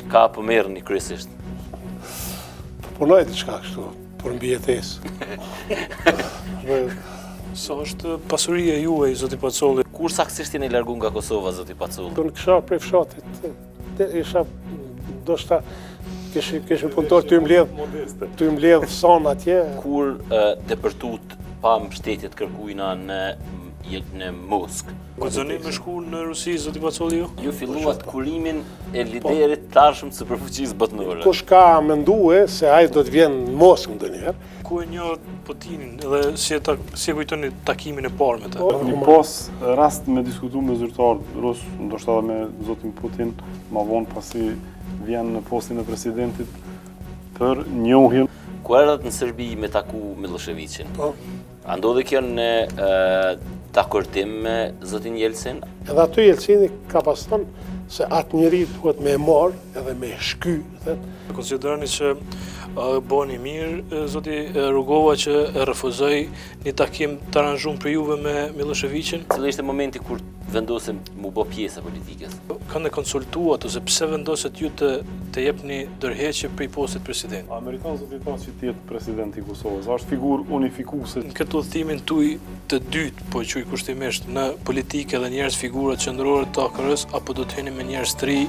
Ka po merrni kryesisht? Punoj diçka kështu, për mbijetesë. Sa është pasuria juaj, zoti Pacolli? Kur saktësisht jeni largu nga Kosova, zoti Pacolli? Unë kisha prej fshatit, isha ndoshta kishim punëtor të mbledh son atje. Kur depërtut pa mbështetje të kërkuina në Moskë. Guxoni me shku në Rusi, zoti Pacolli ju? Ju filluat kurimin e liderit tashëm së përfuqisë botërore. Kush ka mendue se ai do të vjen në Moskë ndonjëherë? Ku e njohët Putinin edhe si e kujtoni takimin e parë me ta? Një pas rast me diskutu me zyrtar rus, ndoshta edhe me zotin Putin, ma vonë pasi vjen në postin e presidentit për njohjen. Ku erdhat në Serbi me taku Miloševićin? A ndodhi kjo në dakordim me zotin Jelcin? Edhe aty Jelcini ka pas thënë se atë njeri duhet me e marrë edhe me e shky. Konsideroni që bëni mirë, zoti Rugova, që refuzoi një takim të aranzhuar për juve me Miloševićin? Cili ishte momenti kur vendosëm mu bë pjesë e politikës? Kanë konsultuar ose pse vendoset ju të jepni ndërheqje prej postit president? Amerikanë zoti thasë që të jetë presidenti i Kosovës, është figurë unifikuese. Në këtë udhëtimin tuaj të dytë, po e quaj kushtimisht, në politikë dhe njerëz figura qendrore të AKR-s, apo do të hyni me njerëz të ri?